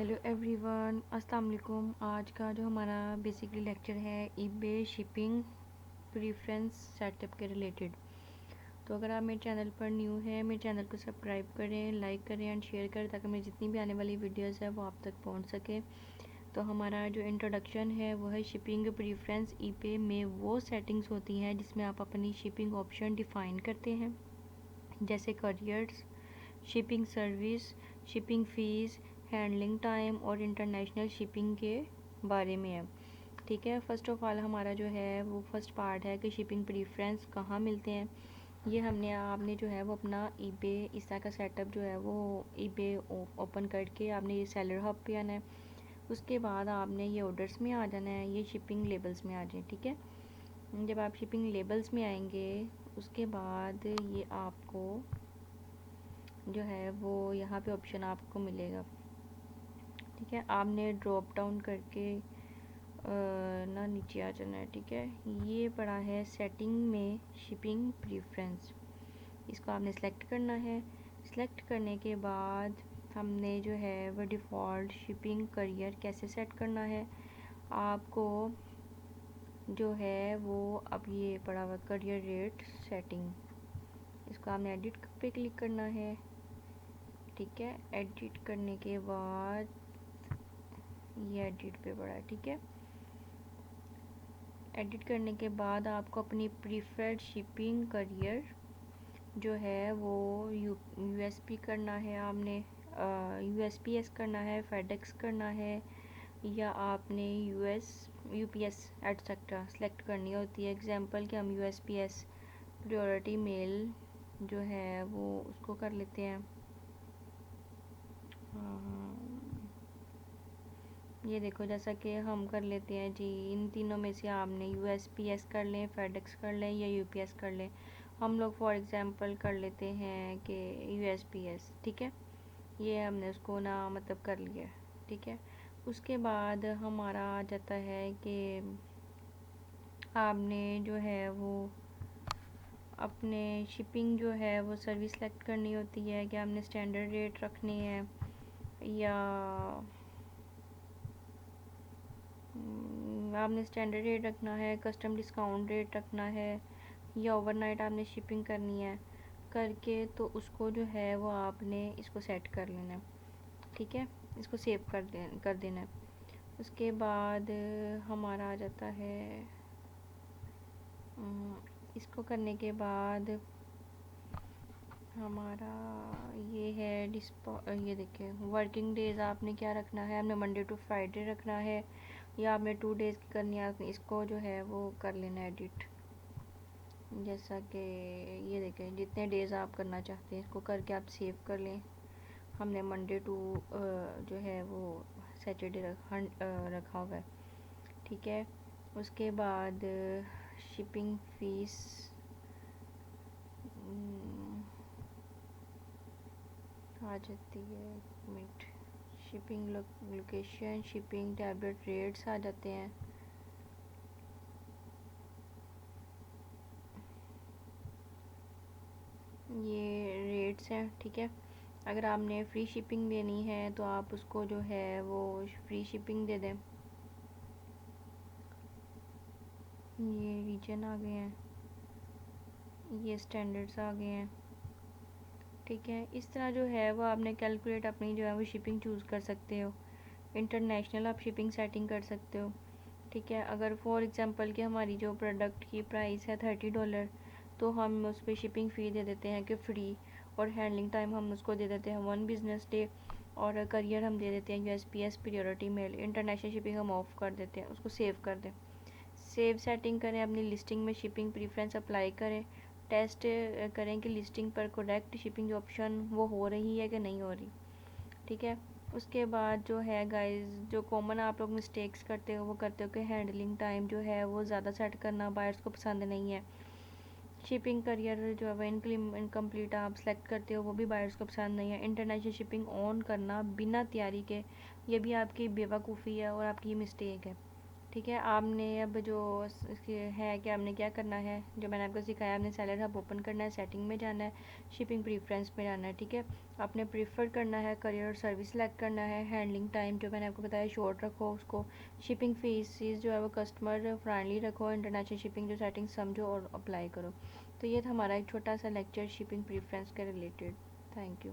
Hello everyone, अस्सलाम वालेकुम। आज का जो हमारा बेसिकली लेक्चर है ईबे शिपिंग प्रेफरेंस सेटअप के रिलेटेड। तो अगर आप मेरे चैनल पर न्यू हैं, मेरे चैनल को सब्सक्राइब करें, लाइक करें एंड शेयर करें ताकि मेरी जितनी भी आने वाली वीडियोस है वो आप तक पहुंच सके। तो हमारा जो इंट्रोडक्शन है वो है शिपिंग प्रेफरेंस। ईबे में वो सेटिंग्स होती हैं जिसमें आप अपनी शिपिंग ऑप्शन डिफ़ाइन करते हैं, जैसे careers, shipping service, shipping fees, handling time और इंटरनेशनल शिपिंग के बारे में है। ठीक है, फ़र्स्ट ऑफ ऑल हमारा जो है वो फर्स्ट पार्ट है कि शिपिंग प्रेफरेंस कहाँ मिलते हैं। ये आपने जो है वो अपना ईबे इस तरह का सेटअप जो है वो ईबे ओपन करके आपने ये सेलर हब पे आना है। उसके बाद आपने ये ऑर्डर्स में आ जाना है, ये शिपिंग लेबल्स में आ जाए। ठीक है, जब आप शिपिंग लेबल्स में आएंगे उसके बाद ये आपको जो है वो यहाँ पे ऑप्शन आपको मिलेगा। ठीक है, आपने ड्रॉप डाउन करके ना नीचे आ जाना है। ठीक है, ये पड़ा है सेटिंग में शिपिंग प्रेफरेंस, इसको आपने सेलेक्ट करना है। सेलेक्ट करने के बाद हमने जो है वो डिफ़ॉल्ट शिपिंग करियर कैसे सेट करना है आपको जो है वो अब ये पड़ा हुआ करियर रेट सेटिंग, इसको आपने एडिट पे क्लिक करना है। ठीक है, एडिट करने के बाद ये एडिट पे पड़ा है। ठीक है, एडिट करने के बाद आपको अपनी प्रीफर्ड शिपिंग करियर जो है वो यूएसपी करना है, आपने यूएसपीएस करना है, फेडेक्स करना है, या आपने यूपीएस एटसेट्रा सेलेक्ट करनी होती है। एग्जांपल कि हम यूएसपीएस प्रायोरिटी मेल जो है वो उसको कर लेते हैं। ये देखो, जैसा कि हम कर लेते हैं जी, इन तीनों में से आपने यूएसपीएस कर लें, फेडेक्स कर लें या यूपीएस कर लें। हम लोग फॉर एग्जांपल कर लेते हैं कि यूएसपीएस। ठीक है, ये हमने उसको ना मतलब कर लिया। ठीक है, उसके बाद हमारा आ जाता है कि आपने जो है वो अपने शिपिंग जो है वो सर्विस सेलेक्ट करनी होती है कि आपने स्टैंडर्ड रेट रखनी है या आपने स्टैंडर्ड रेट रखना है, कस्टम डिस्काउंट रेट रखना है, या ओवरनाइट आपने शिपिंग करनी है करके, तो उसको जो है वो आपने इसको सेट कर लेना है। ठीक है, इसको सेव कर देना है। उसके बाद हमारा आ जाता है इसको करने के बाद हमारा ये है ये देखिए वर्किंग डेज़ आपने क्या रखना है, आपने मंडे टू फ्राइडे रखना है या आपने 2 डेज़ की करनी है। आपने इसको जो है वो कर लेना एडिट, जैसा कि ये देखें जितने डेज़ आप करना चाहते हैं इसको करके आप सेव कर लें। हमने मंडे टू जो है वो सैटरडे रखा हुआ है। ठीक है, उसके बाद शिपिंग फ़ीस आ जाती है, minute, shipping location, shipping tablet rates आ जाते हैं। ये रेट्स हैं। ठीक है, अगर आपने फ्री शिपिंग देनी है तो आप उसको जो है वो फ्री शिपिंग दे दें। ये रीजन आ गए हैं, ये स्टैंडर्ड्स आ गए हैं। ठीक है, इस तरह जो है वो आपने कैलकुलेट अपनी जो है वो शिपिंग चूज़ कर सकते हो। इंटरनेशनल आप शिपिंग सेटिंग कर सकते हो। ठीक है, अगर फॉर एग्जांपल कि हमारी जो प्रोडक्ट की प्राइस है $30, तो हम उस पर शिपिंग फ़ी दे देते हैं कि फ्री, और हैंडलिंग टाइम हम उसको दे देते हैं 1 बिज़नेस डे, और करियर हम दे देते हैं USPS priority mail. International shipping हम ऑफ़ कर देते हैं, उसको सेव कर दें। सेव सेटिंग करें, अपनी लिस्टिंग में शिपिंग प्रेफरेंस अप्लाई करें, टेस्ट करें कि लिस्टिंग पर करेक्ट शिपिंग ऑप्शन वो हो रही है कि नहीं हो रही। ठीक है, उसके बाद जो है गाइस, जो कॉमन आप लोग मिस्टेक्स करते हो वो करते हो कि हैंडलिंग टाइम जो है वो ज़्यादा सेट करना बायर्स को पसंद नहीं है। शिपिंग करियर जो है वो इनकम्प्लीट आप सेलेक्ट करते हो, वो भी बायर्स को पसंद नहीं है। इंटरनेशनल शिपिंग ऑन करना बिना तैयारी के, ये भी आपकी बेवकूफ़ी है और आपकी मिस्टेक है। ठीक है। आपने अब जो है कि आपने क्या करना है, जो मैंने आपको सिखाया, आपने सेलर हब ओपन करना है, सेटिंग में जाना है, शिपिंग प्रीफरेंस में जाना है। ठीक है, आपने प्रीफर करना है, करियर और सर्विस सेलेक्ट करना है, हैंडलिंग टाइम जो मैंने आपको बताया शॉर्ट रखो उसको, शिपिंग फीस जो है वो कस्टमर फ्रेंडली रखो, इंटरनेशनल शिपिंग जो सेटिंग समझो और अप्लाई करो। तो ये था हमारा एक छोटा सा लेक्चर शिपिंग प्रीफरेंस के रिलेटेड। Thank you.